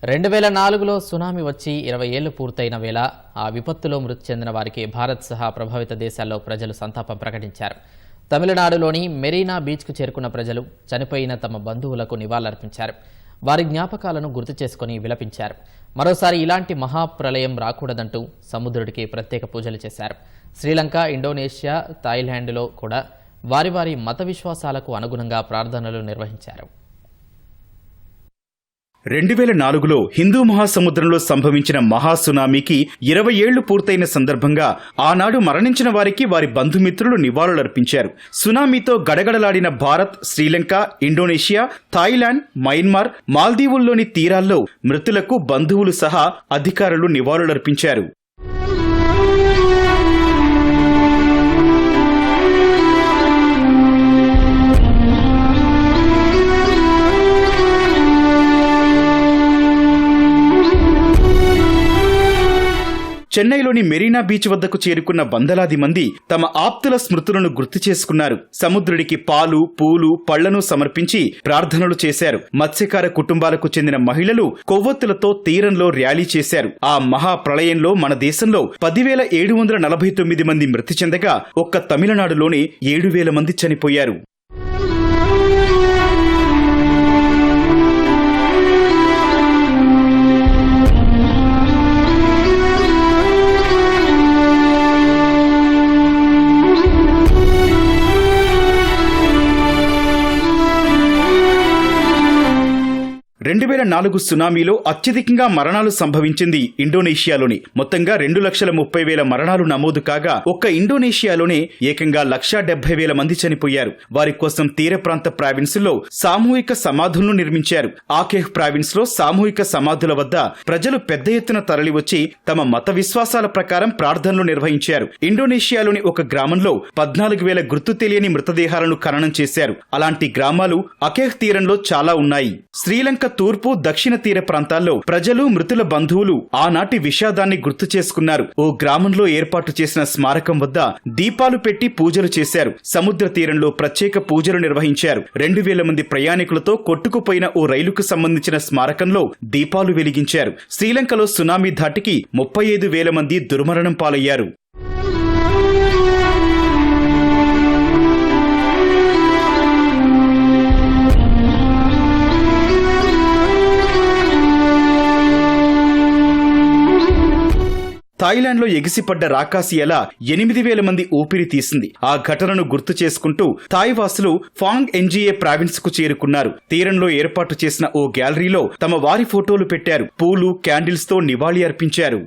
2004లో tsunami వచ్చి 20 ఏళ్లు పూర్తయిన వేళ ఆ విపత్తులో మృతి చెందిన వారికి భారత్ సహా ప్రభావిత దేశాల్లో ప్రజలు సంతాపం ప్రకటించారు. తమిళనాడులోని మెరీనా బీచ్కు చేరుకున్న ప్రజలు చనిపోయిన తమ బంధువులకు నివాళులర్పించారు. వారి జ్ఞాపకాలను గుర్తు చేసుకుని విలపించారు. మరోసారి ఇలాంటి మహాప్రళయం రాకూడదంటూ సముద్రుడికి ప్రత్యేక పూజలు చేశారు. శ్రీలంక, ఇండోనేషియా, థాయిలాండ్లో కూడా వారి వారి మత విశ్వాసాలకు అనుగుణంగా ప్రార్థనలు నిర్వహించారు. 2004లో హిందూ మహాసముద్రంలో సంభవించిన మహాసునామీకి 20 ఏళ్లు పూర్తయిన సందర్భంగా ఆనాడు మరణించిన వారికి వారి బంధుమిత్రులు నివాళులర్పించారు. సునామీతో గడగడలాడిన Bharat, Sri Lanka, Indonesia, Thailand, Myanmar, మాల్దీవుల్లోని తీరాల్లో మృతులకు బంధువులు సహా అధికారులు నివాళులర్పించారు. చెన్నైలోని మెరీనా బీచ్ వద్దకు చేరుకున్న వందలాది మంది తమ ఆప్తుల స్మృతులను గుర్తు చేసుకున్నారు. సముద్రుడికి పాలు, పూలు, పళ్లను సమర్పించి ప్రార్థనలు చేశారు. మత్స్యకార కుటుంబాలకు చెందిన మహిళలు కొవ్వొత్తులతో తీరంలో ర్యాలీ చేశారు. ఆ మహాప్రళయంలో మన దేశంలో 10,749 మంది మృతి చెందగా ఒక్క తమిళనాడులోనే 7,000 మంది చనిపోయారు. సునామీలో అత్యధికంగా మరణాలు సంభవించింది ఇండోనేషియాలోని. మొత్తంగా 2,30,000 మరణాలు నమోదు కాగా ఒక్క ఇండోనేషియాలోనే ఏకంగా 1,70,000 మంది చనిపోయారు. వారి కోసం తీర ప్రాంత ప్రావిన్సుల్లో సామూహిక సమాధులను నిర్మించారు. ఆకేహ్ ప్రావిన్స్ లో సామూహిక సమాధుల వద్ద ప్రజలు పెద్ద ఎత్తున తరలివచ్చి తమ మత విశ్వాసాల ప్రకారం ప్రార్థనలు నిర్వహించారు. ఇండోనేషియాలోని ఒక గ్రామంలో 14,000 గుర్తు తెలియని మృతదేహాలను ఖననం చేశారు. అలాంటి గ్రామాలు అకేహ్ తీరంలో చాలా ఉన్నాయి. శ్రీలంక తూర్పు, దక్షిణ తీర ప్రాంతాల్లో ప్రజలు, మృతుల బంధువులు ఆనాటి విషాదాన్ని గుర్తు చేసుకున్నారు. ఓ గ్రామంలో ఏర్పాటు చేసిన స్మారకం వద్ద దీపాలు పెట్టి పూజలు చేశారు. సముద్ర తీరంలో ప్రత్యేక పూజలు నిర్వహించారు. 2,000 మంది ప్రయాణికులతో కొట్టుకుపోయిన ఓ రైలుకు సంబంధించిన స్మారకంలో దీపాలు వెలిగించారు. శ్రీలంకలో సునామీ ధాటికి 35,000 మంది దుర్మరణం పాలయ్యారు. థాయిలాండ్ లో ఎగిసిపడ్డ రాకాసి అల 8,000 మంది ఊపిరి తీసింది. ఆ ఘటనను గుర్తు చేసుకుంటూ థాయ్ వాసులు ఫాంగ్ ఎన్జీఏ ప్రావిన్స్ కు చేరుకున్నారు. తీరంలో ఏర్పాటు చేసిన ఓ గ్యాలరీలో తమ వారి ఫోటోలు పెట్టారు. పూలు, క్యాండిల్స్ తో నివాళి అర్పించారు.